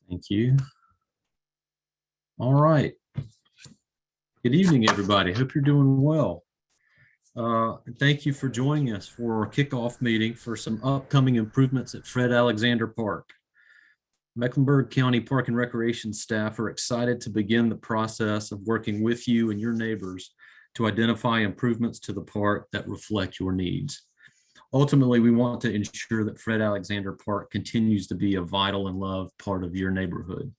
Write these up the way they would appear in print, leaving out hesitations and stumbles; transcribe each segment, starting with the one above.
Thank you. All right. Good evening, everybody. Hope you're doing well. Thank you for joining us for our kickoff meeting for some upcoming improvements at Fred Alexander Park. Mecklenburg County Park and Recreation staff are excited to begin the process of working with you and your neighbors to identify improvements to the park that reflect your needs. Ultimately, we want to ensure that Fred Alexander Park continues to be a vital and loved part of your neighborhood.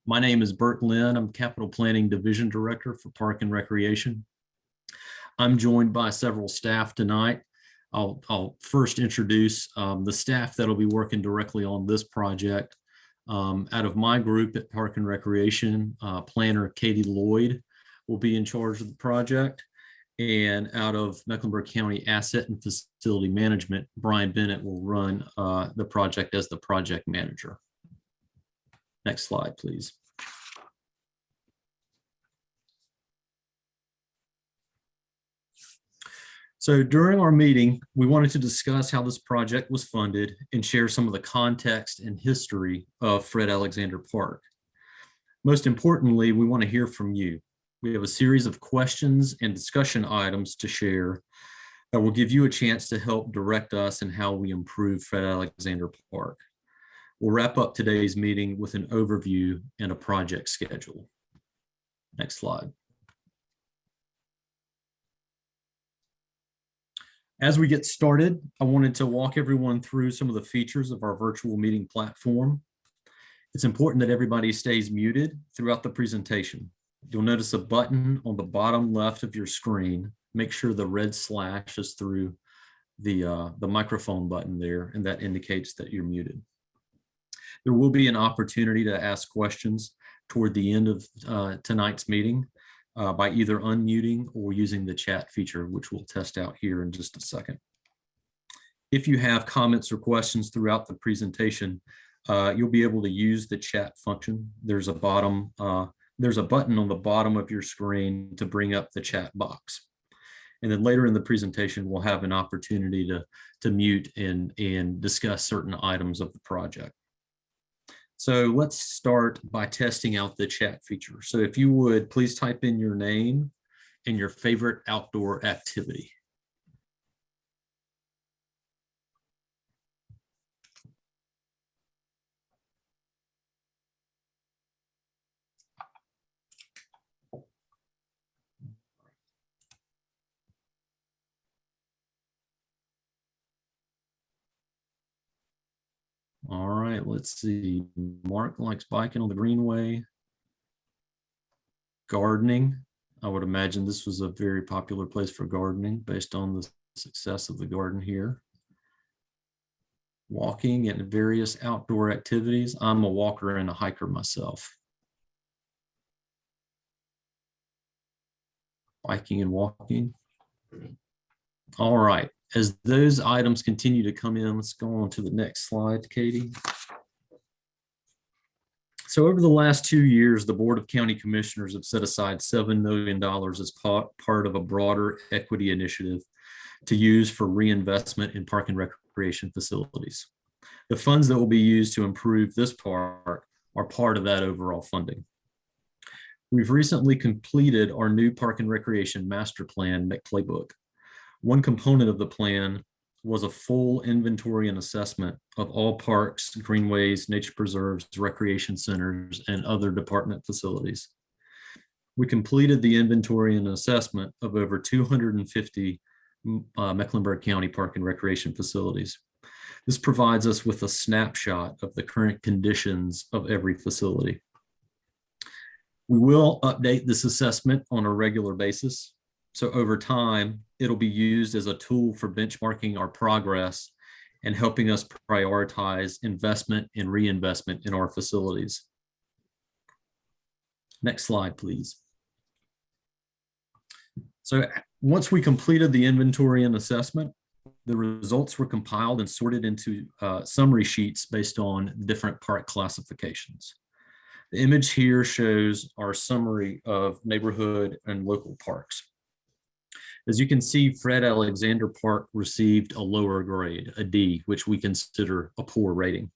My name is Bert Lynn. I'm Capital Planning Division Director for Park and Recreation. I'm joined by several staff tonight. I'll first introduce the staff that'll be working directly on this project. Out of my group at Park and Recreation, planner Katie Lloyd will be in charge of the project. And out of Mecklenburg County Asset and Facility Management, Brian Bennett will run the project as the project manager. Next slide, please. So during our meeting, we wanted to discuss how this project was funded and share some of the context and history of Fred Alexander Park. Most importantly, we want to hear from you. We have a series of questions and discussion items to share that will give you a chance to help direct us in how we improve Fred Alexander Park. We'll wrap up today's meeting with an overview and a project schedule. Next slide. As we get started, I wanted to walk everyone through some of the features of our virtual meeting platform. It's important that everybody stays muted throughout the presentation. You'll notice a button on the bottom left of your screen. Make sure the red slash is through the microphone button there, and that indicates that you're muted. There will be an opportunity to ask questions toward the end of tonight's meeting by either unmuting or using the chat feature, which we'll test out here in just a second. If you have comments or questions throughout the presentation, you'll be able to use the chat function. There's a button on the bottom of your screen to bring up the chat box. And then later in the presentation, we'll have an opportunity to mute and discuss certain items of the project. So let's start by testing out the chat feature. So if you would, please type in your name and your favorite outdoor activity. All right, let's see. Mark likes biking on the greenway. Gardening. I would imagine this was a very popular place for gardening based on the success of the garden here. Walking and various outdoor activities. I'm a walker and a hiker myself. Biking and walking. All right. As those items continue to come in, let's go on to the next slide, Katie. So over the last 2 years, the Board of County Commissioners have set aside $7 million as part of a broader equity initiative to use for reinvestment in park and recreation facilities. The funds that will be used to improve this park are part of that overall funding. We've recently completed our new Park and Recreation Master Plan Playbook. One component of the plan was a full inventory and assessment of all parks, greenways, nature preserves, recreation centers, and other department facilities. We completed the inventory and assessment of over 250 Mecklenburg County Park and Recreation facilities. This provides us with a snapshot of the current conditions of every facility. We will update this assessment on a regular basis. So over time, it'll be used as a tool for benchmarking our progress and helping us prioritize investment and reinvestment in our facilities. Next slide, please. So once we completed the inventory and assessment, the results were compiled and sorted into summary sheets based on different park classifications. The image here shows our summary of neighborhood and local parks. As you can see, Fred Alexander Park received a lower grade, a D, which we consider a poor rating.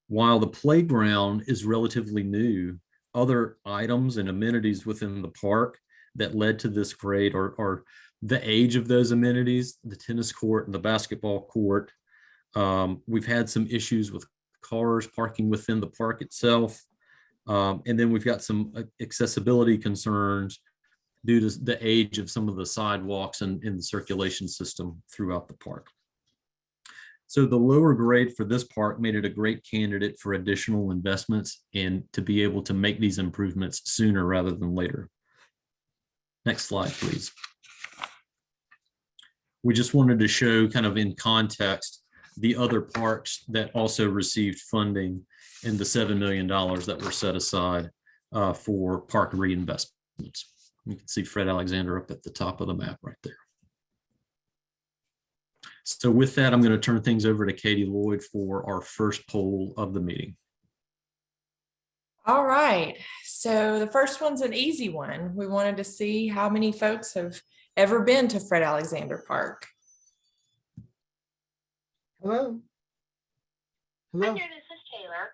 While the playground is relatively new, other items and amenities within the park that led to this grade are the age of those amenities, the tennis court and the basketball court. We've had some issues with cars parking within the park itself. And then we've got some accessibility concerns due to the age of some of the sidewalks and in the circulation system throughout the park. So the lower grade for this park made it a great candidate for additional investments and to be able to make these improvements sooner rather than later. Next slide, please. We just wanted to show kind of in context the other parks that also received funding in the $7 million that were set aside for park reinvestments. You can see Fred Alexander up at the top of the map right there. So with that, I'm going to turn things over to Katie Lloyd for our first poll of the meeting. All right, so the first one's an easy one. We wanted to see how many folks have ever been to Fred Alexander Park. Hello. Hello. Hi there, this is Taylor.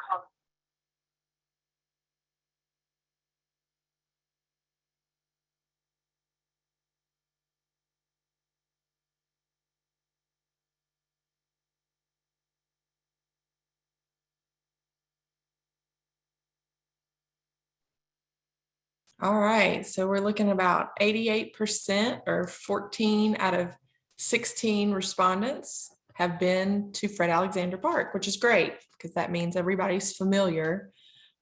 All right, so we're looking about 88% or 14 out of 16 respondents have been to Fred Alexander Park, which is great because that means everybody's familiar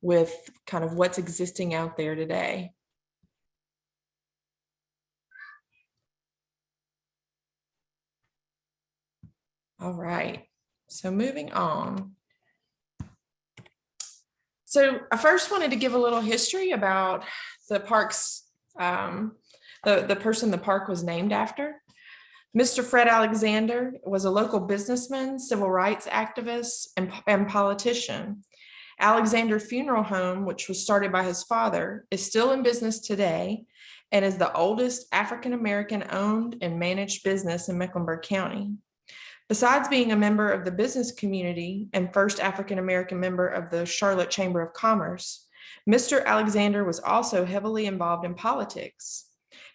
with kind of what's existing out there today. All right, so moving on. So I first wanted to give a little history about the park's, the person the park was named after. Mr. Fred Alexander was a local businessman, civil rights activist, and politician. Alexander Funeral Home, which was started by his father, is still in business today and is the oldest African-American owned and managed business in Mecklenburg County. Besides being a member of the business community and first African-American member of the Charlotte Chamber of Commerce, Mr. Alexander was also heavily involved in politics.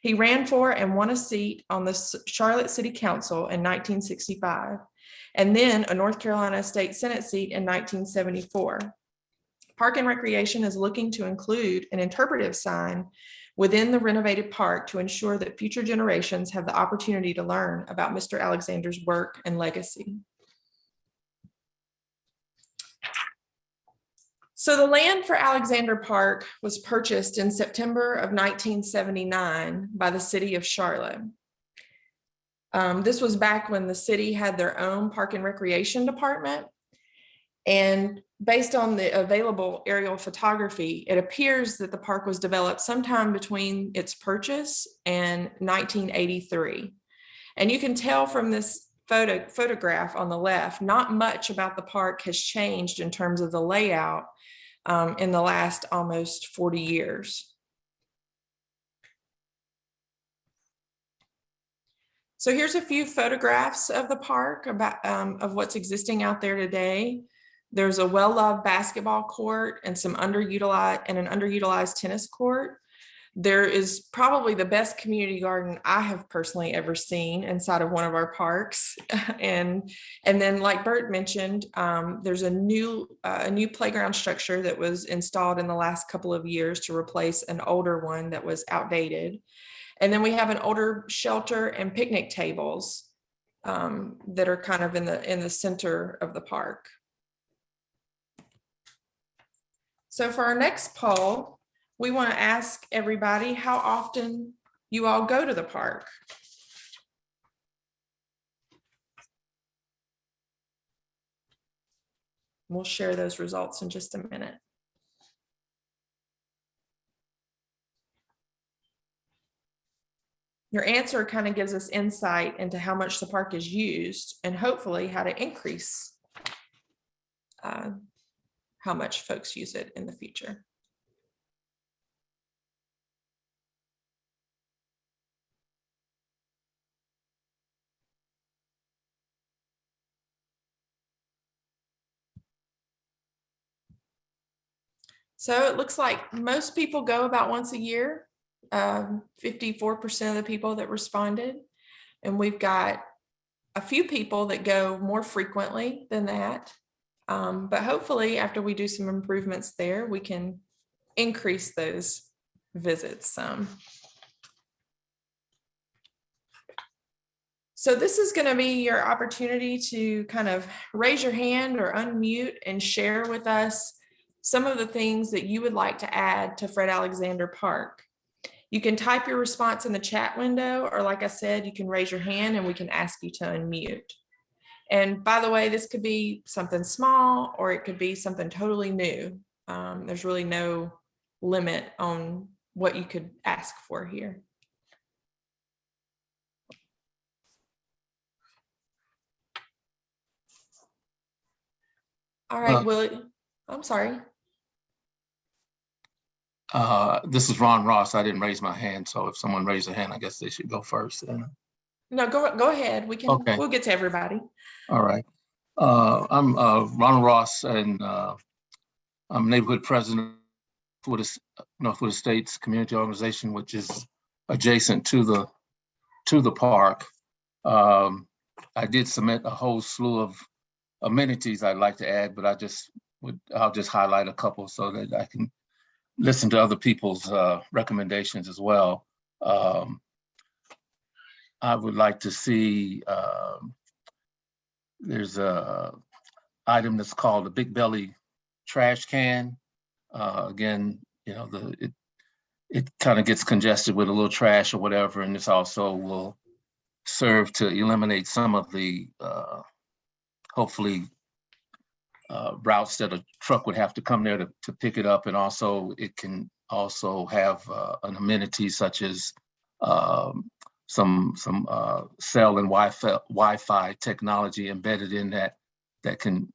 He ran for and won a seat on the Charlotte City Council in 1965, and then a North Carolina State Senate seat in 1974. Park and Recreation is looking to include an interpretive sign within the renovated park to ensure that future generations have the opportunity to learn about Mr. Alexander's work and legacy. So the land for Alexander Park was purchased in September of 1979 by the city of Charlotte. This was back when the city had their own park and recreation department. And based on the available aerial photography, it appears that the park was developed sometime between its purchase and 1983. And you can tell from this photograph on the left, not much about the park has changed in terms of the layout in the last almost 40 years. So here's a few photographs of the park about of what's existing out there today. There's a well-loved basketball court and an underutilized tennis court. There is probably the best community garden I have personally ever seen inside of one of our parks. And then, like Bert mentioned, there's a new playground structure that was installed in the last couple of years to replace an older one that was outdated. And then we have an older shelter and picnic tables that are kind of in the center of the park. So for our next poll, we want to ask everybody how often you all go to the park. We'll share those results in just a minute. Your answer kind of gives us insight into how much the park is used and hopefully how to increase how much folks use it in the future. So it looks like most people go about once a year, 54% of the people that responded. And we've got a few people that go more frequently than that. But hopefully after we do some improvements there, we can increase those visits some. So this is going to be your opportunity to kind of raise your hand or unmute and share with us some of the things that you would like to add to Fred Alexander Park. You can type your response in the chat window, or like I said, you can raise your hand and we can ask you to unmute. And by the way, this could be something small or it could be something totally new. There's really no limit on what you could ask for here. All right, Willie, I'm sorry. This is Ron Ross. I didn't raise my hand, so if someone raised their hand, I guess they should go first. No, go ahead. We can. Okay. We'll get to everybody. All right. I'm Ronald Ross, and I'm neighborhood president for the Northwood Estates Community Organization, which is adjacent to the park. I did submit a whole slew of amenities I'd like to add, but I'll just highlight a couple so that I can listen to other people's recommendations as well. I would like to see, there's a item that's called the Big Belly trash can. Again, you know, it kind of gets congested with a little trash or whatever, and this also will serve to eliminate some of the hopefully routes that a truck would have to come there to pick it up. And also it can also have an amenity such as some cell and Wi-Fi technology embedded in that can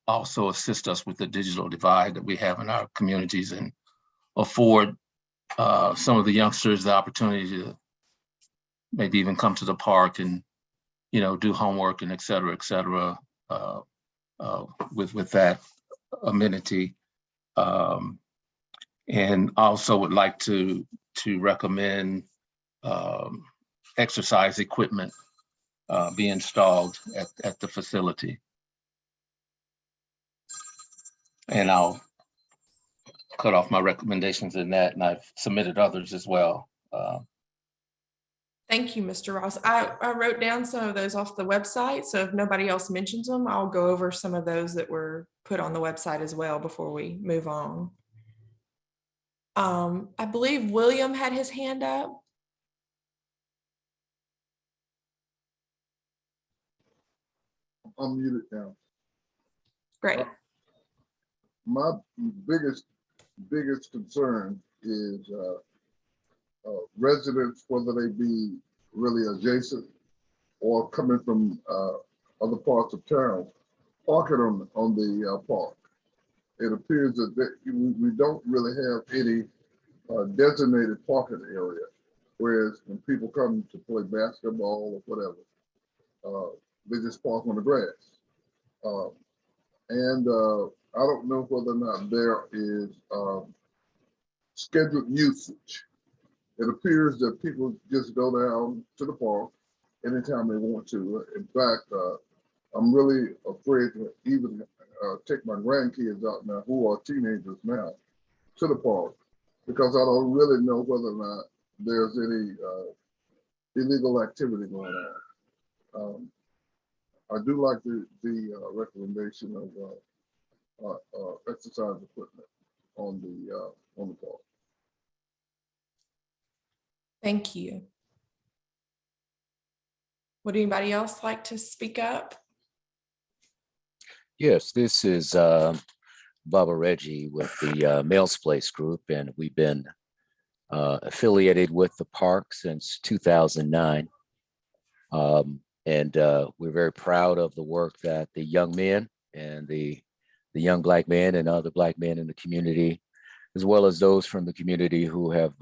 also assist us with the digital divide that we have in our communities and afford some of the youngsters the opportunity to maybe even come to the park and, you know, do homework and et cetera, with that amenity. And also would like to recommend exercise equipment be installed at the facility. And I'll cut off my recommendations in that, and I've submitted others as well. Thank you, Mr. Ross. I wrote down some of those off the website, so if nobody else mentions them, I'll go over some of those that were put on the website as well before we move on. I believe William had his hand up. I'm muted now. Great. My biggest concern is residents, whether they be really adjacent or coming from other parts of town, parking on the park. It appears that we don't really have any designated parking area, whereas when people come to play basketball or whatever, they just park on the grass. And I don't know whether or not there is scheduled usage. It appears that people just go down to the park anytime they want to. In fact, I'm really afraid to even take my grandkids out now, who are teenagers now, to the park, because I don't really know whether or not there's any illegal activity going on. I do like the recommendation of exercise equipment on the park. Thank you. Would anybody else like to speak up? Yes, this is Baba Reggie with the Mills Place Group, and we've been affiliated with the park since 2009. And we're very proud of the work that the young men and the young Black men and other Black men in the community, as well as those from the community who have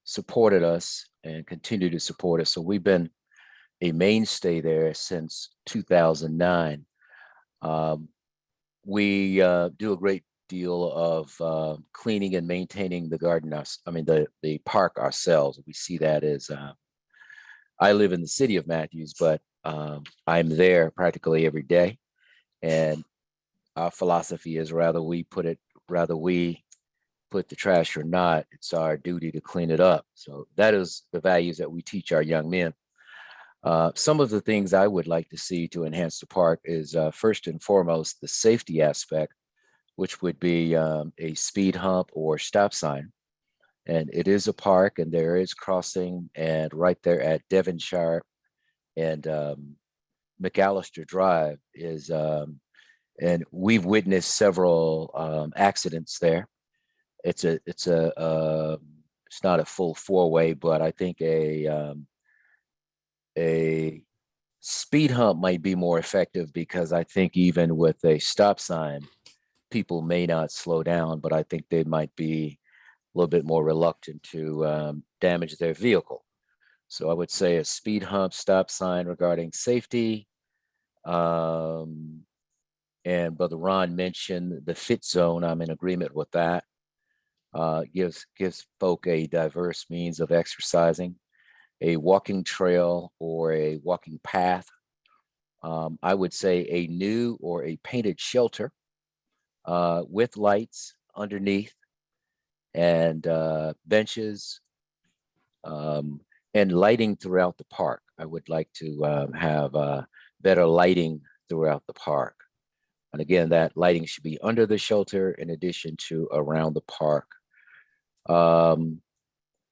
supported us and continue to support us. So we've been a mainstay there since 2009. We do a great deal of cleaning and maintaining the garden, the park ourselves. We see that as, I live in the city of Matthews, but I'm there practically every day. And our philosophy is rather we put the trash or not, it's our duty to clean it up. So that is the values that we teach our young men. Some of the things I would like to see to enhance the park is first and foremost, the safety aspect, which would be a speed hump or stop sign. And it is a park and there is crossing, and right there at Devonshire and McAllister Drive is, and we've witnessed several accidents there. It's not a full four-way, but I think a speed hump might be more effective, because I think even with a stop sign, people may not slow down, but I think they might be a little bit more reluctant to damage their vehicle. So I would say a speed hump, stop sign regarding safety. And Brother Ron mentioned the fit zone. I'm in agreement with that. Gives folk a diverse means of exercising. A walking trail or a walking path. I would say a new or a painted shelter with lights underneath, and benches, and lighting throughout the park. I would like to have better lighting throughout the park. And again, that lighting should be under the shelter in addition to around the park.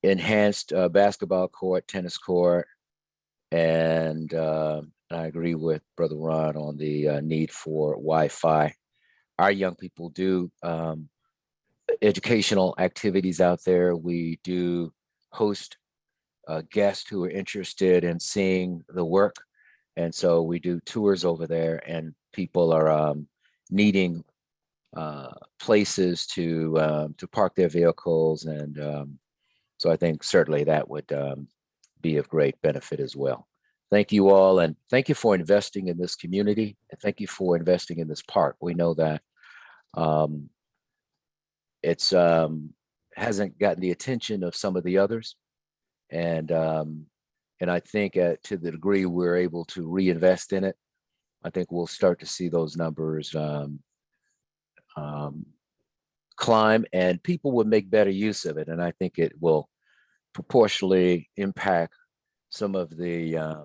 Enhanced basketball court, tennis court, and I agree with Brother Ron on the need for Wi-Fi. Our young people do educational activities out there. We do host guests who are interested in seeing the work. And so we do tours over there, and people are needing places to park their vehicles. And so I think certainly that would be of great benefit as well. Thank you all, and thank you for investing in this community, and thank you for investing in this park. We know that it's hasn't gotten the attention of some of the others, and I think to the degree we're able to reinvest in it, I think we'll start to see those numbers climb, and people will make better use of it. And I think it will proportionally impact some of the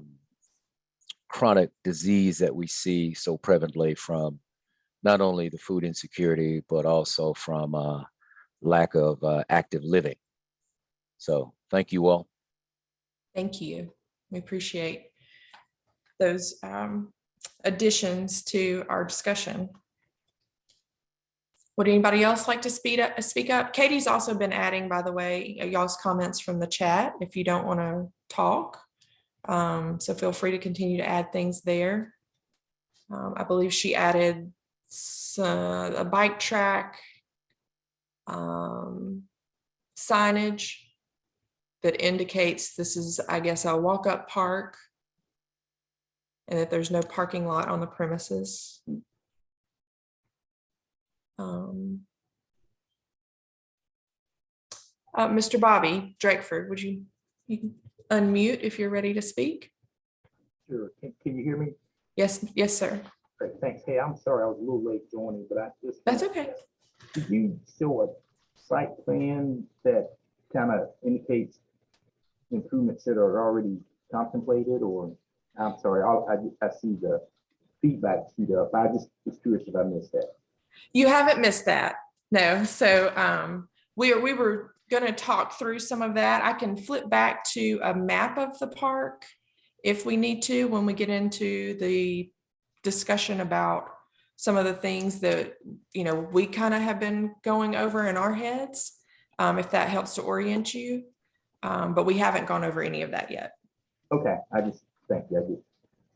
chronic disease that we see so prevalently from not only the food insecurity, but also from lack of active living. So thank you all. Thank you. We appreciate those additions to our discussion. Would anybody else like to speak up? Katie's also been adding, by the way, y'all's comments from the chat if you don't want to talk. So feel free to continue to add things there. I believe she added a bike track, signage that indicates this is, I guess, a walk-up park, and that there's no parking lot on the premises. Mr. Bobby Drakeford, would you can unmute if you're ready to speak? Sure. Can you hear me? Yes, sir. Great, thanks. Hey, I'm sorry I was a little late joining, but I just. That's okay. Did you show a site plan that kind of indicates improvements that are already contemplated, or I'm sorry, I see the feedback sheet up. I just was curious if I missed that. You haven't missed that. No. So we were going to talk through some of that. I can flip back to a map of the park if we need to, when we get into the discussion about some of the things that, you know, we kind of have been going over in our heads, if that helps to orient you. But we haven't gone over any of that yet. Okay, thank you.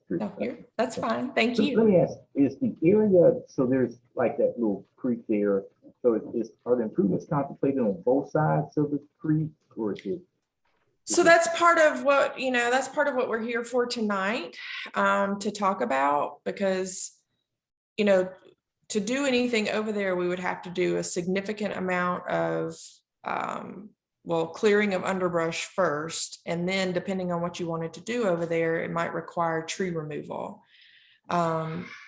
No, that's fine. Thank you. Let me ask, is the area, so there's like that little creek there, so are the improvements contemplated on both sides of the creek, or is it? So that's part of what, that's part of what we're here for tonight, to talk about, because, to do anything over there, we would have to do a significant amount of, well, clearing of underbrush first, and then depending on what you wanted to do over there, it might require tree removal.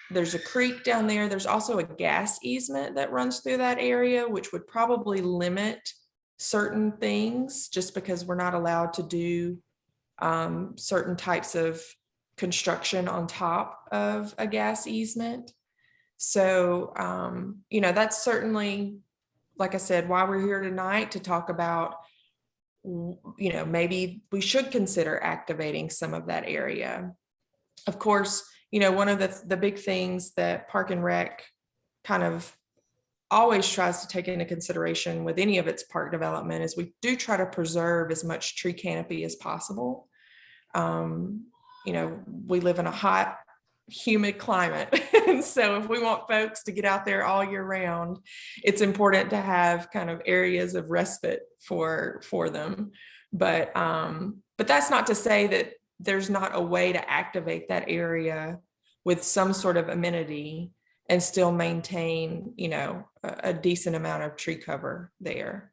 There's a creek down there. There's also a gas easement that runs through that area, which would probably limit certain things just because we're not allowed to do certain types of construction on top of a gas easement. So, that's certainly, like I said, why we're here tonight, to talk about, maybe we should consider activating some of that area. Of course, one of the big things that Park and Rec kind of always tries to take into consideration with any of its park development is we do try to preserve as much tree canopy as possible. We live in a hot, humid climate. And so if we want folks to get out there all year round, it's important to have kind of areas of respite for them. But that's not to say that there's not a way to activate that area with some sort of amenity and still maintain, a decent amount of tree cover there.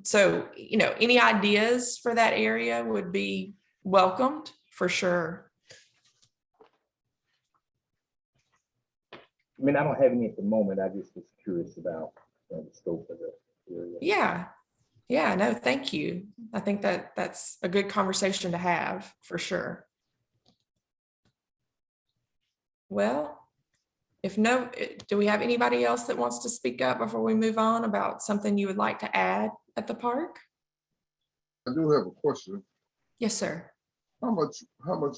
So, any ideas for that area would be welcomed for sure. I mean, I don't have any at the moment. I just was curious about the scope of the area. Yeah, no, thank you. I think that's a good conversation to have for sure. Well, do we have anybody else that wants to speak up before we move on about something you would like to add at the park? I do have a question. Yes, sir. How much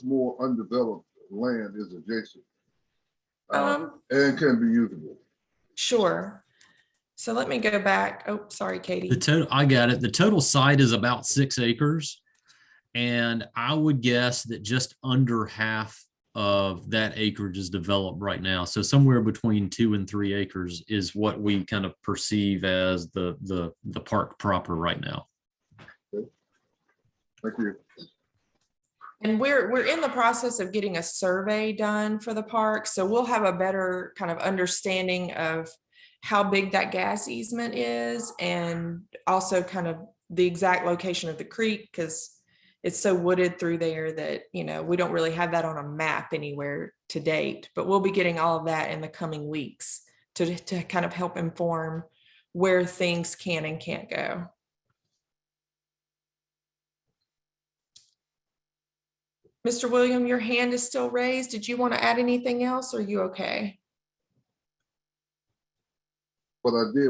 more undeveloped land is adjacent and can be usable? Sure. So let me go back. Oh, sorry, Katie. I got it. The total site is about 6 acres. And I would guess that just under half of that acreage is developed right now. So somewhere between 2 and 3 acres is what we kind of perceive as the park proper right now. Okay. Thank you. And we're in the process of getting a survey done for the park. So we'll have a better kind of understanding of how big that gas easement is, and also kind of the exact location of the creek, because it's so wooded through there that, we don't really have that on a map anywhere to date, but we'll be getting all of that in the coming weeks to kind of help inform where things can and can't go. Mr. William, your hand is still raised. Did you want to add anything else, or are you okay? But I did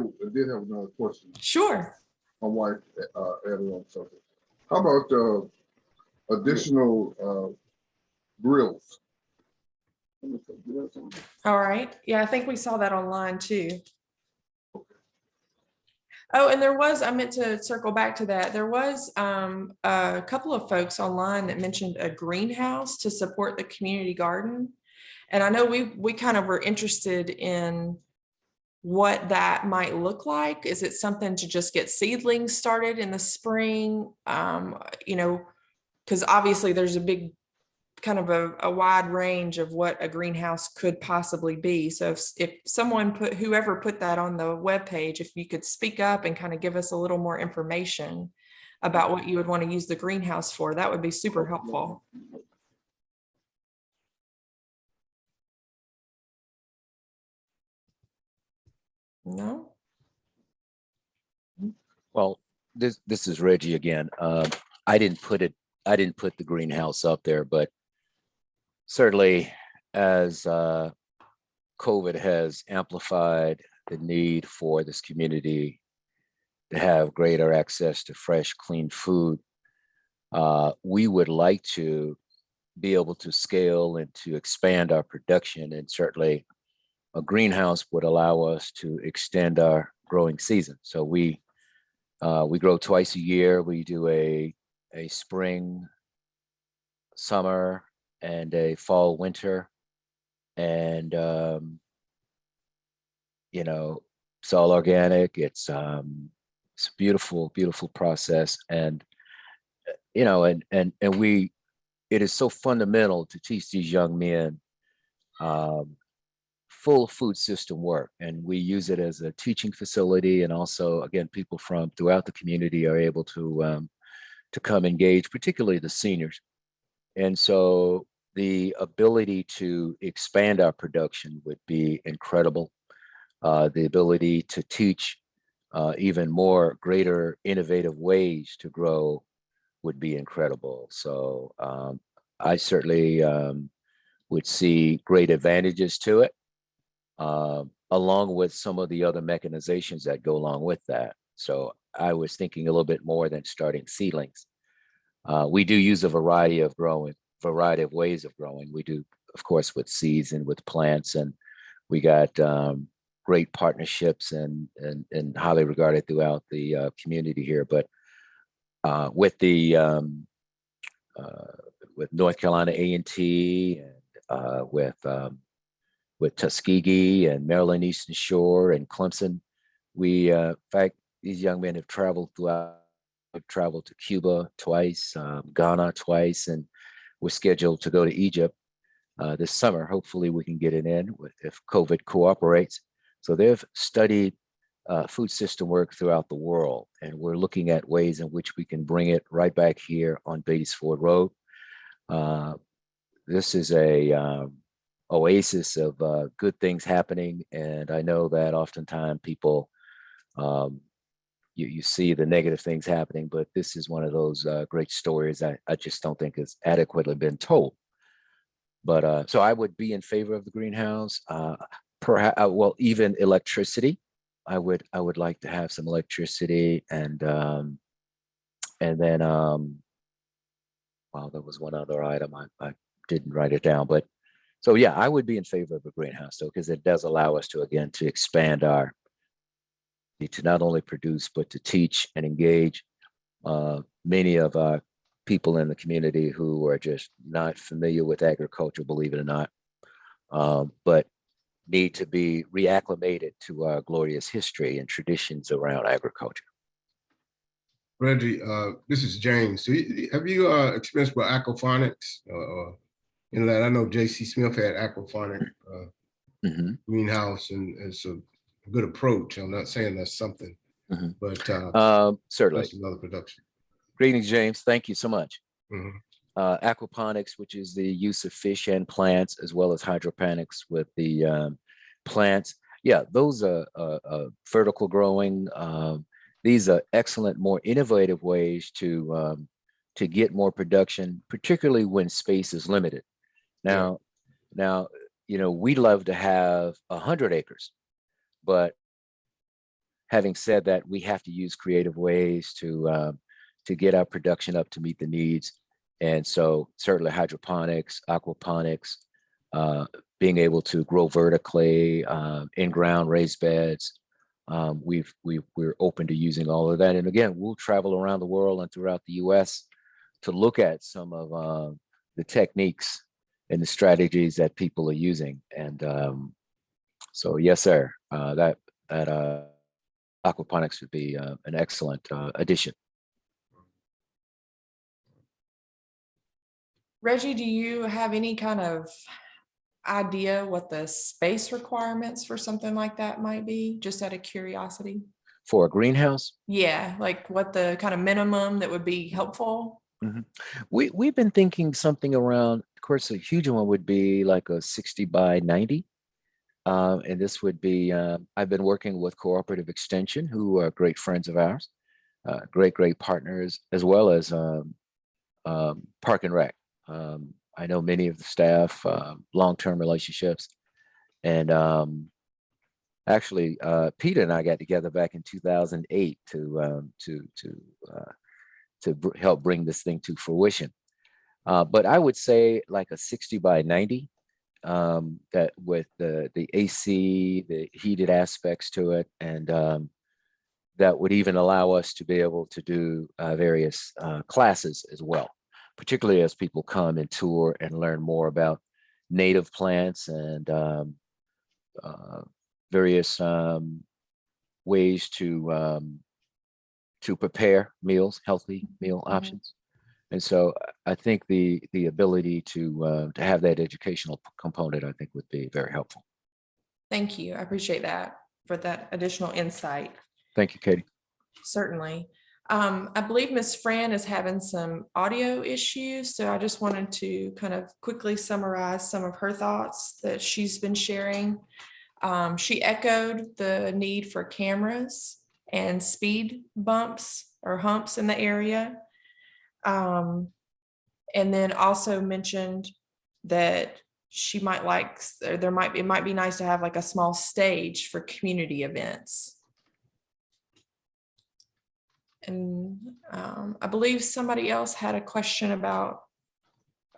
have another question. Sure. My wife added on something. How about additional grills? All right. Yeah, I think we saw that online too. Oh, and I meant to circle back to that. There was a couple of folks online that mentioned a greenhouse to support the community garden. And I know we kind of were interested in what that might look like. Is it something to just get seedlings started in the spring? Because obviously there's a big kind of a wide range of what a greenhouse could possibly be. So if someone whoever put that on the webpage, if you could speak up and kind of give us a little more information about what you would want to use the greenhouse for, that would be super helpful. No? Well, this is Reggie again. I didn't put the greenhouse up there, but certainly as COVID has amplified the need for this community to have greater access to fresh, clean food, we would like to be able to scale and to expand our production. And certainly a greenhouse would allow us to extend our growing season. So we grow twice a year. We do a spring, summer, and a fall, winter. And, it's all organic. It's a beautiful, beautiful process. And, it is so fundamental to teach these young men full food system work, and we use it as a teaching facility. And also, again, people from throughout the community are able to come engage, particularly the seniors. And so the ability to expand our production would be incredible. The ability to teach even more greater innovative ways to grow would be incredible. So I certainly would see great advantages to it, along with some of the other mechanizations that go along with that. So I was thinking a little bit more than starting seedlings. We do use a variety of ways of growing. We do, of course, with seeds and with plants, and we got great partnerships and highly regarded throughout the community here. But with North Carolina A&T and with Tuskegee and Maryland Eastern Shore and Clemson, we in fact, these young men have traveled to Cuba twice, Ghana twice, and we're scheduled to go to Egypt this summer. Hopefully we can get it in if COVID cooperates. So they've studied food system work throughout the world, and we're looking at ways in which we can bring it right back here on Beatties Ford Road. This is a oasis of good things happening, and I know that oftentimes people, you see the negative things happening, but this is one of those great stories I just don't think has adequately been told. But so I would be in favor of the greenhouse. Perhaps, well, even electricity. I would like to have some electricity, and then well, there was one other item I didn't write it down, but so yeah, I would be in favor of a greenhouse though, because it does allow us to again to expand our to not only produce but to teach and engage many of our people in the community who are just not familiar with agriculture, believe it or not, but need to be reacclimated to our glorious history and traditions around agriculture. Reggie, this is James. So have you experienced with aquaponics? In that I know J.C. Smith had aquaponic greenhouse, and it's a good approach. I'm not saying that's something, but certainly that's another production. Greetings, James. Thank you so much. Aquaponics, which is the use of fish and plants, as well as hydroponics with the plants. Yeah, those are vertical growing. These are excellent, more innovative ways to get more production, particularly when space is limited. Now, you know, we'd love to have 100 acres, but having said that, we have to use creative ways to get our production up to meet the needs. And so certainly hydroponics, aquaponics, being able to grow vertically, in-ground raised beds. We're open to using all of that. And again, we'll travel around the world and throughout the US to look at some of the techniques and the strategies that people are using. And so yes, sir, that aquaponics would be an excellent addition. Reggie, do you have any kind of idea what the space requirements for something like that might be, just out of curiosity? For a greenhouse? Yeah, like what the kind of minimum that would be helpful? We've been thinking something around, of course, a huge one would be like a 60 by 90. And this would be, I've been working with Cooperative Extension, who are great friends of ours, great partners, as well as Park and Rec. I know many of the staff, long-term relationships. And actually, Peter and I got together back in 2008 to help bring this thing to fruition. But I would say like a 60 by 90, that with the AC, the heated aspects to it, and that would even allow us to be able to do various classes as well, particularly as people come and tour and learn more about native plants and various ways to prepare meals, healthy meal options. And so I think the ability to have that educational component, I think, would be very helpful. Thank you. I appreciate that for that additional insight. Thank you, Katie. Certainly. I believe Miss Fran is having some audio issues, so I just wanted to kind of quickly summarize some of her thoughts that she's been sharing. She echoed the need for cameras and speed bumps or humps in the area. And then also mentioned that she might like, it might be nice to have like a small stage for community events. And I believe somebody else had a question about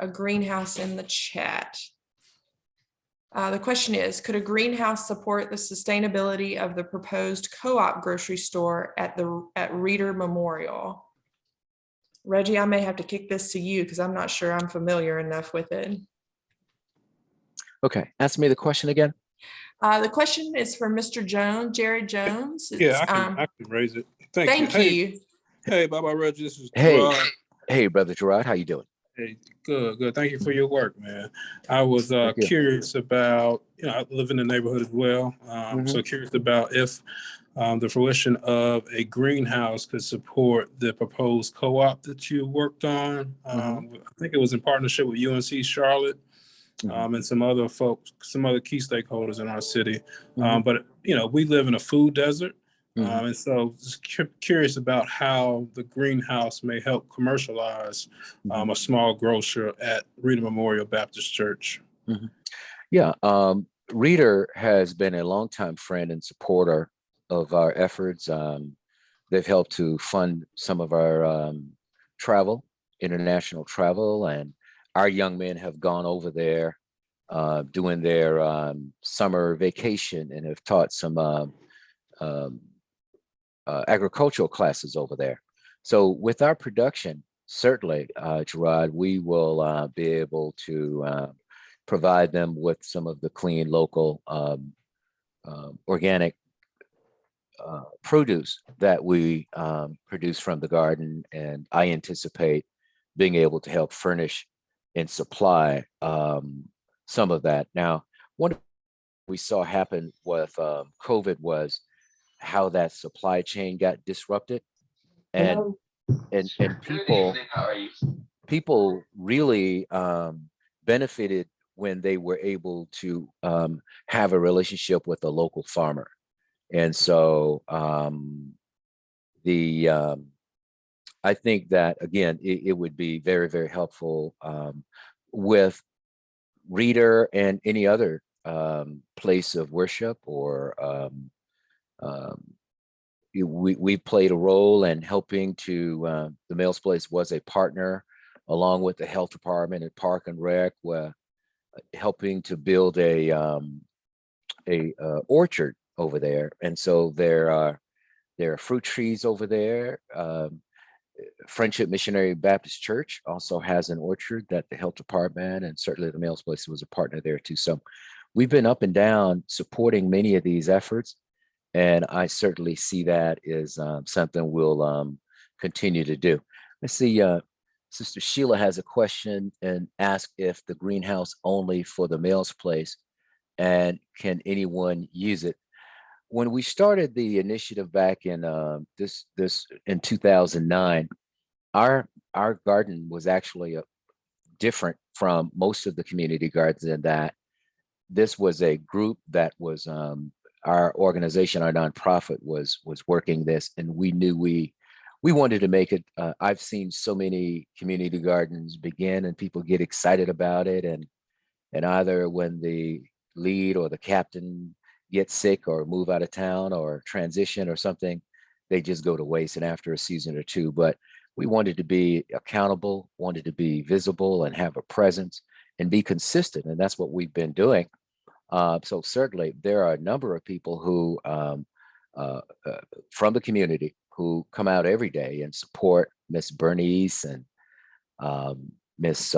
a greenhouse in the chat. The question is, could a greenhouse support the sustainability of the proposed co-op grocery store at Reader Memorial? Reggie, I may have to kick this to you because I'm not sure I'm familiar enough with it. Okay, ask me the question again. The question is for Mr. Jones, Jared Jones. Yeah, I can raise it. Thank you. Hey, Baba Reggie, this is Hey, Gerard. hey, brother Gerard, how you doing? Hey, good. Thank you for your work, man. I was Thank you. curious about, I live in the neighborhood as well. So curious about if the fruition of a greenhouse could support the proposed co-op that you worked on. I think it was in partnership with UNC Charlotte. And some other folks, some other key stakeholders in our city. But, we live in a food desert. And so just curious about how the greenhouse may help commercialize a small grocer at Reader Memorial Baptist Church. Yeah, Reader has been a longtime friend and supporter of our efforts. They've helped to fund some of our travel, international travel, and our young men have gone over there doing their summer vacation and have taught some agricultural classes over there. So with our production, certainly, Gerard, we will be able to provide them with some of the clean, local, organic produce that we produce from the garden. And I anticipate being able to help furnish and supply some of that. Now, one we saw happen with COVID was how that supply chain got disrupted, and people really benefited when they were able to have a relationship with a local farmer. And so I think that, again, it would be very, very helpful with Reader and any other place of worship, or we played a role in helping to, the Mills Place was a partner along with the health department and Park and Rec, helping to build a orchard over there. And so there are fruit trees over there. Friendship Missionary Baptist Church also has an orchard that the health department, and certainly the Mills Place was a partner there too. So we've been up and down supporting many of these efforts. And I certainly see that as something we'll continue to do. Let's see, Sister Sheila has a question and asks if the greenhouse only for the Mills Place, and can anyone use it? When we started the initiative back in in 2009, our garden was actually different from most of the community gardens in that this was a group that was our organization, our nonprofit was working this, and we knew we wanted to make it. I've seen so many community gardens begin and people get excited about it, and either when the lead or the captain get sick or move out of town or transition or something, they just go to waste, and after a season or two. But we wanted to be accountable, wanted to be visible and have a presence and be consistent, and that's what we've been doing. So certainly there are a number of people who from the community who come out every day and support Miss Bernice and Miss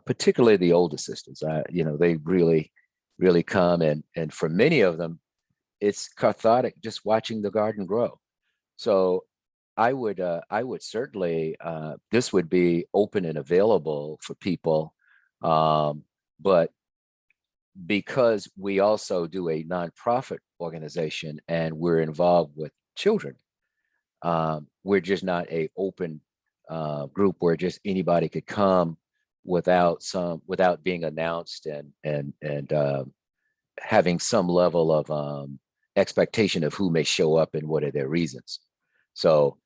particularly the older sisters. They really come, and for many of them, it's cathartic just watching the garden grow. So I would certainly, this would be open and available for people, but because we also do a nonprofit organization and we're involved with children, we're just not a open group where just anybody could come without being announced and having some level of expectation of who may show up and what are their reasons. So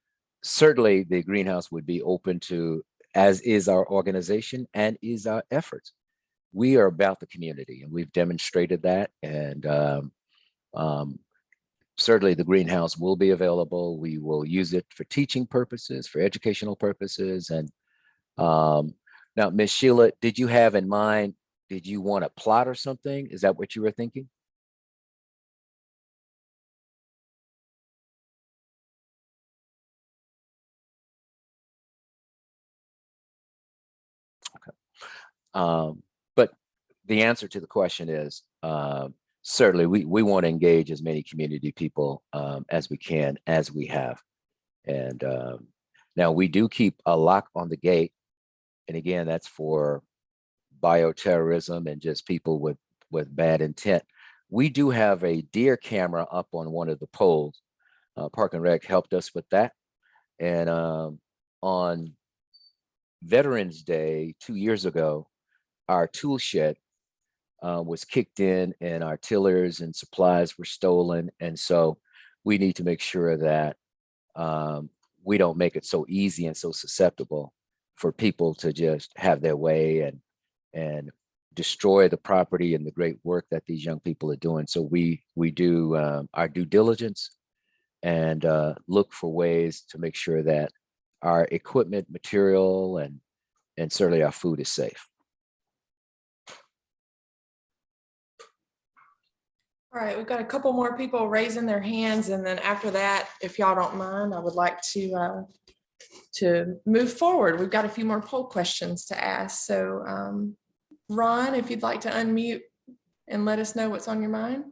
certainly the greenhouse would be open to, as is our organization and is our efforts. We are about the community and we've demonstrated that. And certainly the greenhouse will be available. We will use it for teaching purposes, for educational purposes. And now, Ms. Sheila, did you have in mind, did you want a plot or something? Is that what you were thinking? Okay. But the answer to the question is certainly we want to engage as many community people as we can, as we have. And now we do keep a lock on the gate. And again, that's for bioterrorism and just people with bad intent. We do have a deer camera up on one of the poles. Park and Rec helped us with that. And on Veterans Day 2 years ago, our tool shed was kicked in and our tillers and supplies were stolen. And so we need to make sure that we don't make it so easy and so susceptible for people to just have their way and destroy the property and the great work that these young people are doing. So we do our due diligence and look for ways to make sure that our equipment, material, and certainly our food is safe. All right, we've got a couple more people raising their hands, and then after that, if y'all don't mind, I would like to move forward. We've got a few more poll questions to ask. So Ron, if you'd like to unmute and let us know what's on your mind.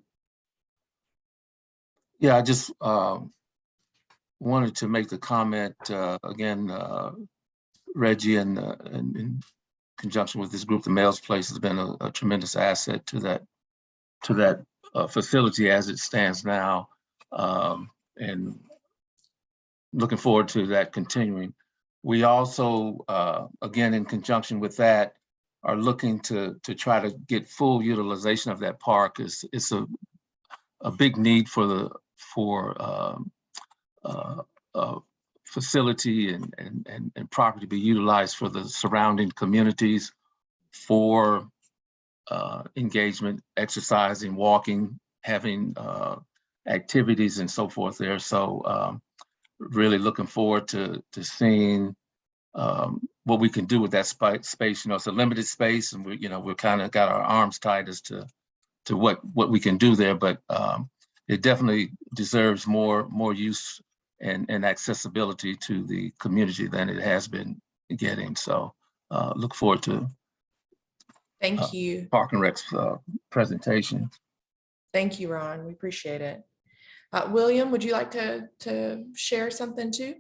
Yeah, I just wanted to make the comment again, Reggie, and in conjunction with this group, the Mail's Place has been a tremendous asset to that facility as it stands now, and looking forward to that continuing. We also, again, in conjunction with that, are looking to try to get full utilization of that park. It's a big need for facility and property to be utilized for the surrounding communities for engagement, exercising, walking, having activities and so forth there. So really looking forward to seeing what we can do with that space. You know, it's a limited space, and we're kind of got our arms tied as to what we can do there. But it definitely deserves more use and accessibility to the community than it has been getting. So look forward to Thank you. Park and Rec's presentation. Thank you, Ron. We appreciate it. William, would you like to share something too?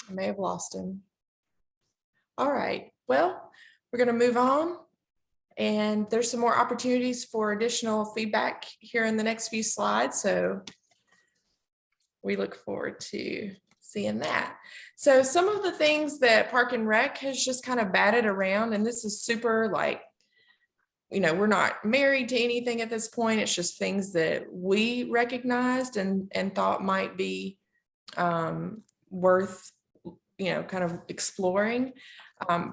I may have lost him. All right, well, we're going to move on. And there's some more opportunities for additional feedback here in the next few slides. So we look forward to seeing that. So some of the things that Park and Rec has just kind of batted around, and this is super like, we're not married to anything at this point. It's just things that we recognized and thought might be worth, kind of exploring.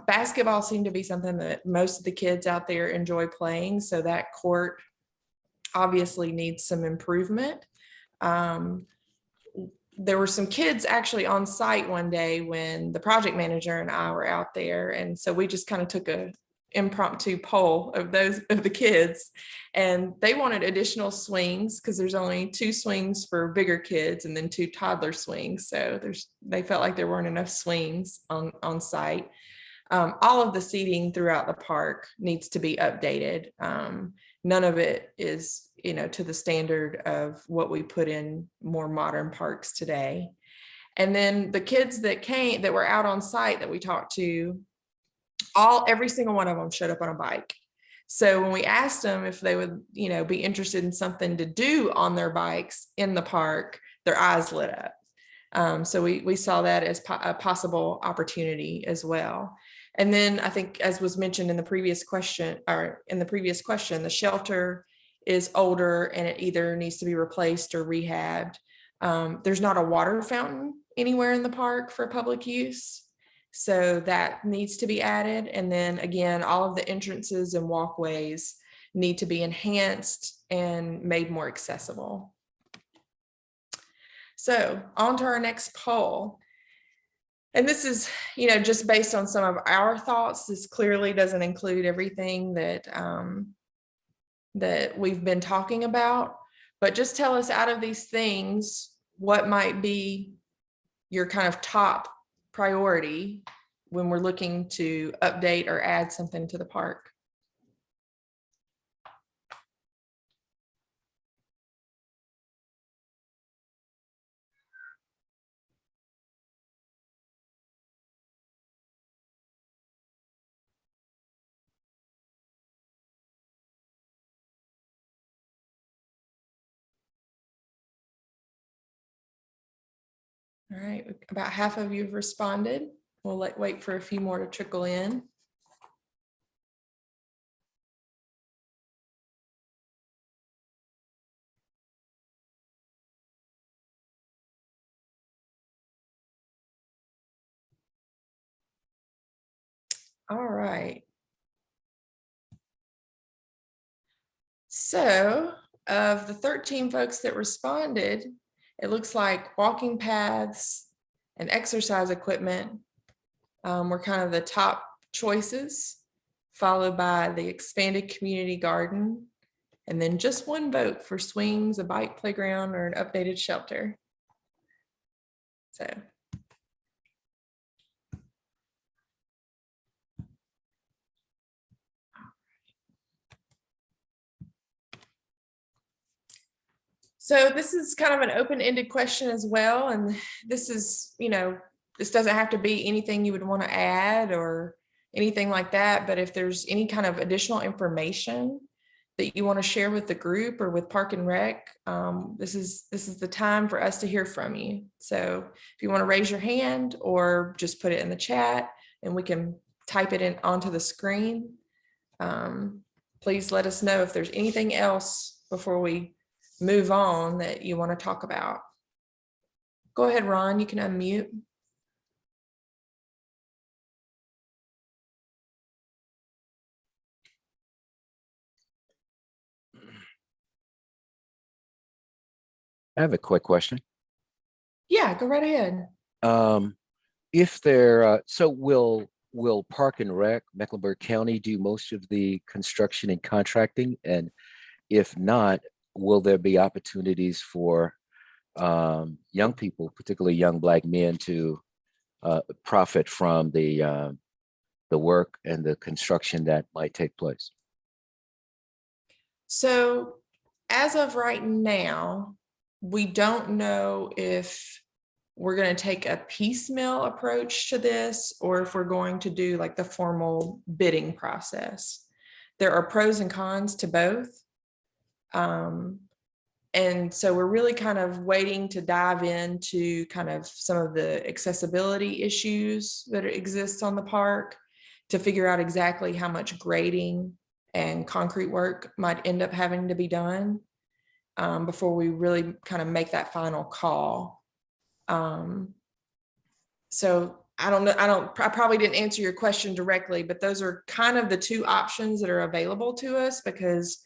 Basketball seemed to be something that most of the kids out there enjoy playing. So that court obviously needs some improvement. There were some kids actually on site one day when the project manager and I were out there. And so we just kind of took a impromptu poll of the kids, and they wanted additional swings because there's only 2 swings for bigger kids and then 2 toddler swings. So they felt like there weren't enough swings on site. All of the seating throughout the park needs to be updated. none of it is, to the standard of what we put in more modern parks today. And then the kids that were out on site that we talked to, every single one of them showed up on a bike. So when we asked them if they would, be interested in something to do on their bikes in the park, their eyes lit up. So we saw that as a possible opportunity as well. And then I think, as was mentioned in the previous question, the shelter is older and it either needs to be replaced or rehabbed. There's not a water fountain anywhere in the park for public use, so that needs to be added. And then again, all of the entrances and walkways need to be enhanced and made more accessible. So on to our next poll. And this is, just based on some of our thoughts. This clearly doesn't include everything that we've been talking about, but just tell us, out of these things, what might be your kind of top priority when we're looking to update or add something to the park. All right, about half of you have responded. We'll wait for a few more to trickle in. All right. So of the 13 folks that responded, it looks like walking paths and exercise equipment were kind of the top choices, followed by the expanded community garden, and then just one vote for swings, a bike playground, or an updated shelter. So this is kind of an open-ended question as well. And this is, this doesn't have to be anything you would want to add or anything like that. But if there's any kind of additional information that you want to share with the group or with Park and Rec, this is the time for us to hear from you. So if you want to raise your hand or just put it in the chat and we can type it in onto the screen, please let us know if there's anything else before we move on that you want to talk about. Go ahead, Ron, you can unmute. I have a quick question. Yeah, go right ahead. If there, so will Park and Rec, Mecklenburg County, do most of the construction and contracting? And if not, will there be opportunities for young people, particularly young Black men, to profit from the work and the construction that might take place? So as of right now, we don't know if we're going to take a piecemeal approach to this or if we're going to do like the formal bidding process. There are pros and cons to both. And so we're really kind of waiting to dive into kind of some of the accessibility issues that exist on the park to figure out exactly how much grading and concrete work might end up having to be done before we really kind of make that final call. So I don't know, I probably didn't answer your question directly, but those are kind of the two options that are available to us because,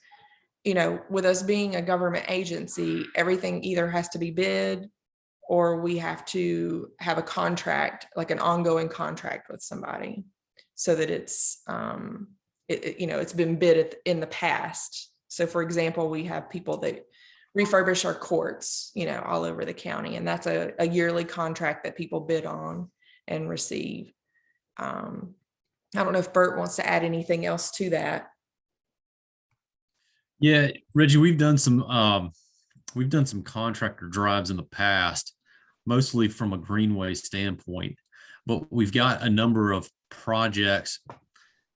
with us being a government agency, everything either has to be bid or we have to have a contract, like an ongoing contract with somebody so that it's, it's been bid in the past. So for example, we have people that refurbish our courts, all over the county. And that's a yearly contract that people bid on and receive. I don't know if Bert wants to add anything else to that. Yeah, Reggie, we've done some contractor drives in the past, mostly from a greenway standpoint, but we've got a number of projects,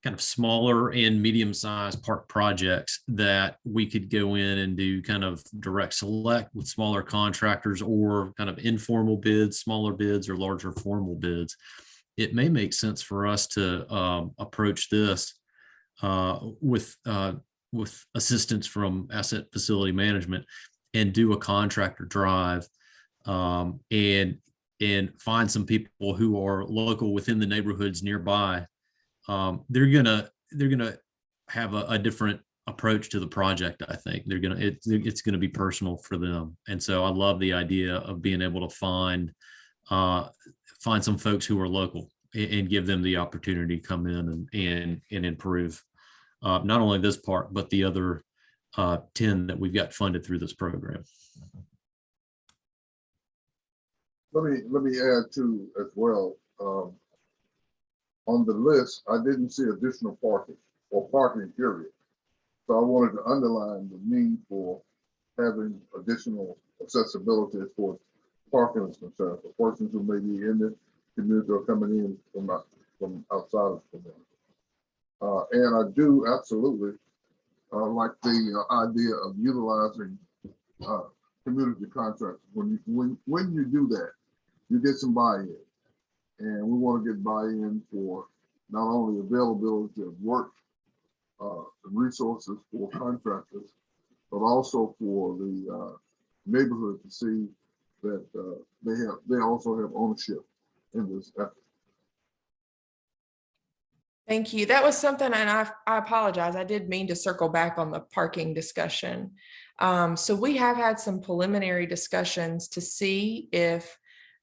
kind of smaller and medium-sized park projects that we could go in and do kind of direct select with smaller contractors, or kind of informal bids, smaller bids, or larger formal bids. It may make sense for us to approach this with assistance from asset facility management, and do a contractor drive, and find some people who are local within the neighborhoods nearby. They're gonna have a different approach to the project. I think it's gonna be personal for them. And so I love the idea of being able to find some folks who are local, and give them the opportunity to come in and improve not only this park, but the other 10 that we've got funded through this program. Let me add too as well. On the list, I didn't see additional parking or parking period. So I wanted to underline the need for having additional accessibility as far as parking is concerned for persons who may be in the community or coming in from outside of the community. And I do absolutely like the idea of utilizing community contractors. When you do that, you get some buy-in, and we want to get buy-in for not only availability of work, resources for contractors, but also for the neighborhood to see that they also have ownership in this effort. Thank you. That was something, and I apologize. I did mean to circle back on the parking discussion. So we have had some preliminary discussions to see if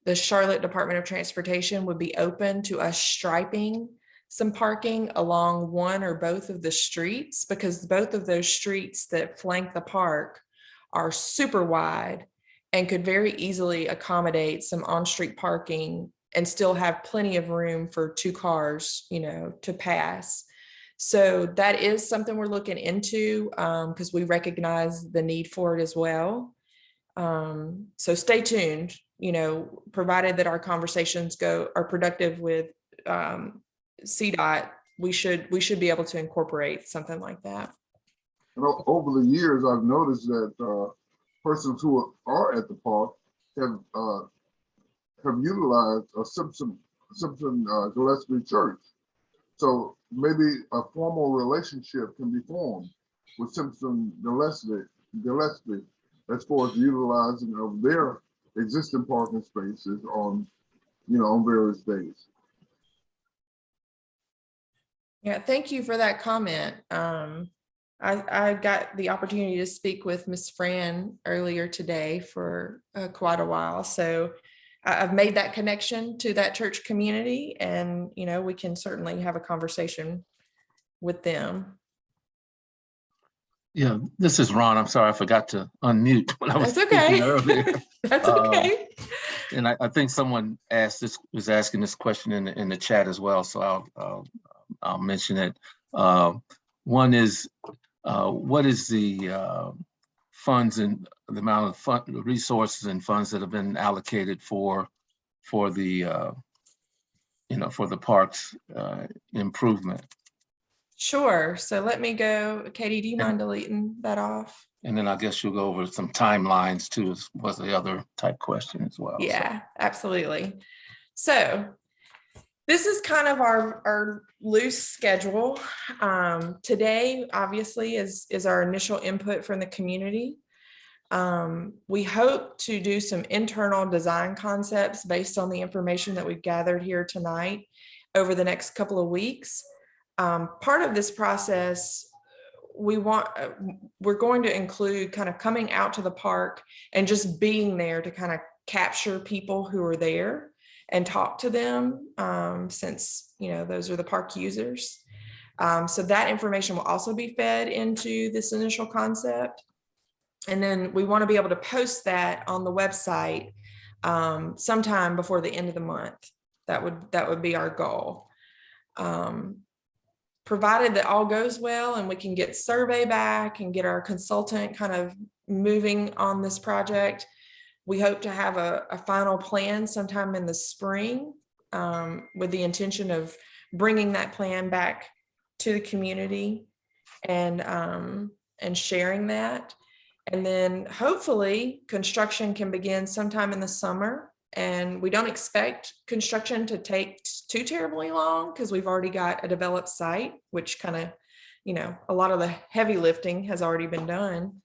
the Charlotte Department of Transportation would be open to us striping some parking along one or both of the streets, because both of those streets that flank the park are super wide and could very easily accommodate some on-street parking and still have plenty of room for 2 cars, to pass. So that is something we're looking into, because we recognize the need for it as well. So stay tuned, provided that our conversations are productive with CDOT, we should be able to incorporate something like that. And over the years, I've noticed that persons who are at the park have utilized a Simpson Gillespie Church. So maybe a formal relationship can be formed with Simpson Gillespie as far as utilizing of their existing parking spaces on various days. Yeah, thank you for that comment. I got the opportunity to speak with Miss Fran earlier today for quite a while. So I've made that connection to that church community, and, we can certainly have a conversation with them. Yeah, this is Ron. I'm sorry, I forgot to unmute when I was That's okay. speaking earlier. That's okay. And I think someone was asking this question in the chat as well, so I'll mention it. One is, what is the funds and the amount of resources and funds that have been allocated for the for the parks improvement? Sure. So let me go. Katie, do you mind deleting that off? And then I guess you'll go over some timelines too, was the other type question as well. Yeah, absolutely. So this is kind of our loose schedule. Today, obviously, is our initial input from the community. We hope to do some internal design concepts based on the information that we've gathered here tonight over the next couple of weeks. Part of this process, we're going to include kind of coming out to the park and just being there to kind of capture people who are there and talk to them, since those are the park users. So that information will also be fed into this initial concept. And then we want to be able to post that on the website sometime before the end of the month. That would be our goal. provided that all goes well and we can get survey back and get our consultant kind of moving on this project, we hope to have a final plan sometime in the spring, with the intention of bringing that plan back to the community and sharing that. And then hopefully construction can begin sometime in the summer. And we don't expect construction to take too terribly long because we've already got a developed site, which kind of, you know, a lot of the heavy lifting has already been done.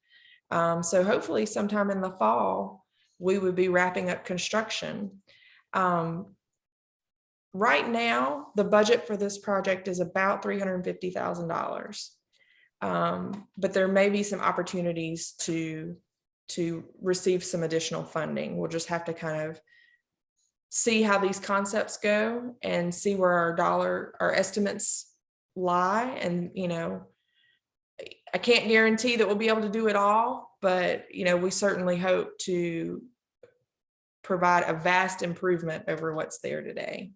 So hopefully sometime in the fall, we would be wrapping up construction. Right now, the budget for this project is about $350,000. But there may be some opportunities to receive some additional funding. We'll just have to kind of see how these concepts go and see where our estimates lie. And, you know, I can't guarantee that we'll be able to do it all, but, you know, we certainly hope to provide a vast improvement over what's there today.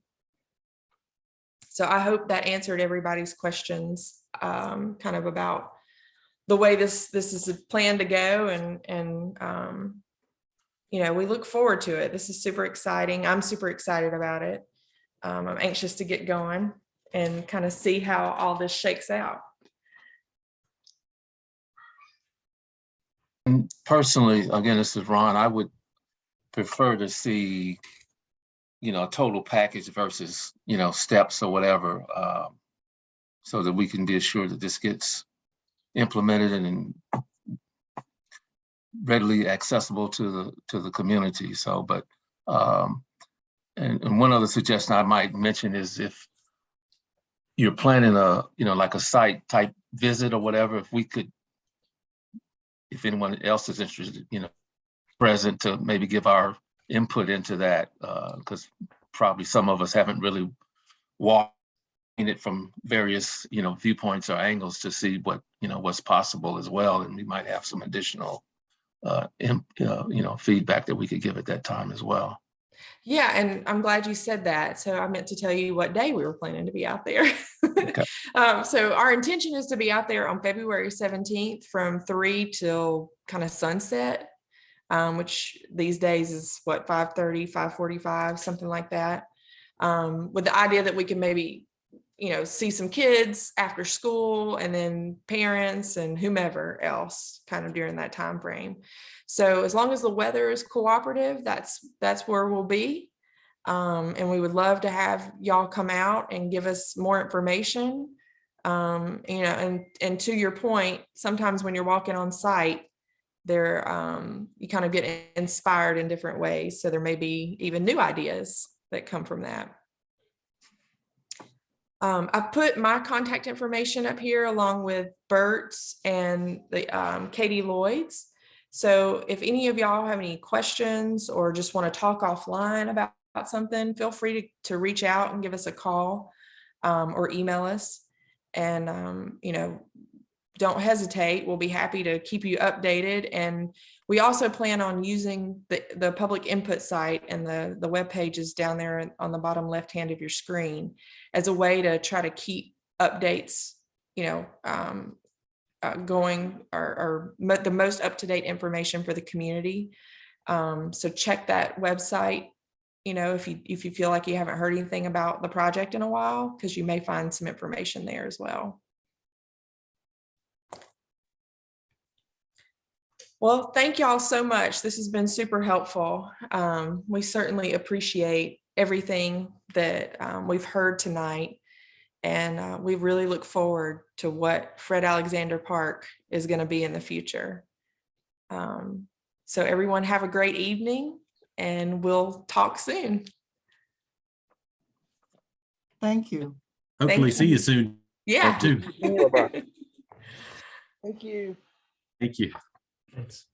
So I hope that answered everybody's questions, kind of about the way this is planned to go, and you know, we look forward to it. This is super exciting. I'm super excited about it. I'm anxious to get going and kind of see how all this shakes out. And personally, again, this is Ron, I would prefer to see, you know, a total package versus, you know, steps or whatever, so that we can be assured that this gets implemented and readily accessible to the community. So, but and one other suggestion I might mention is if you're planning a, you know, like a site type visit or whatever, if we could, if anyone else is interested, you know, present to maybe give our input into that, because probably some of us haven't really walked in it from various, you know, viewpoints or angles to see what, you know, what's possible as well, and we might have some additional you know, feedback that we could give at that time as well. Yeah, and I'm glad you said that. So I meant to tell you what day we were planning to be out there. Okay. So our intention is to be out there on February 17th from 3 till kind of sunset, which these days is what, 5:30, 5:45, something like that. With the idea that we can maybe, you know, see some kids after school and then parents and whomever else kind of during that time frame. So as long as the weather is cooperative, that's where we'll be. And we would love to have y'all come out and give us more information. You know, and to your point, sometimes when you're walking on site, there you kind of get inspired in different ways. So there may be even new ideas that come from that. I've put my contact information up here along with Bert's and the Katie Lloyd's. So if any of y'all have any questions or just want to talk offline about something, feel free to reach out and give us a call or email us. And, you know, don't hesitate. We'll be happy to keep you updated. And we also plan on using the public input site, and the webpage is down there on the bottom left hand of your screen, as a way to try to keep updates, you know, going, or the most up-to-date information for the community. So check that website, you know, if you feel like you haven't heard anything about the project in a while, because you may find some information there as well. Well, thank y'all so much. This has been super helpful. We certainly appreciate everything that we've heard tonight. And we really look forward to what Fred Alexander Park is going to be in the future. So everyone have a great evening, and we'll talk soon. Thank you. Hopefully see you soon. Yeah. Too. Thank you. Thank you. Thanks.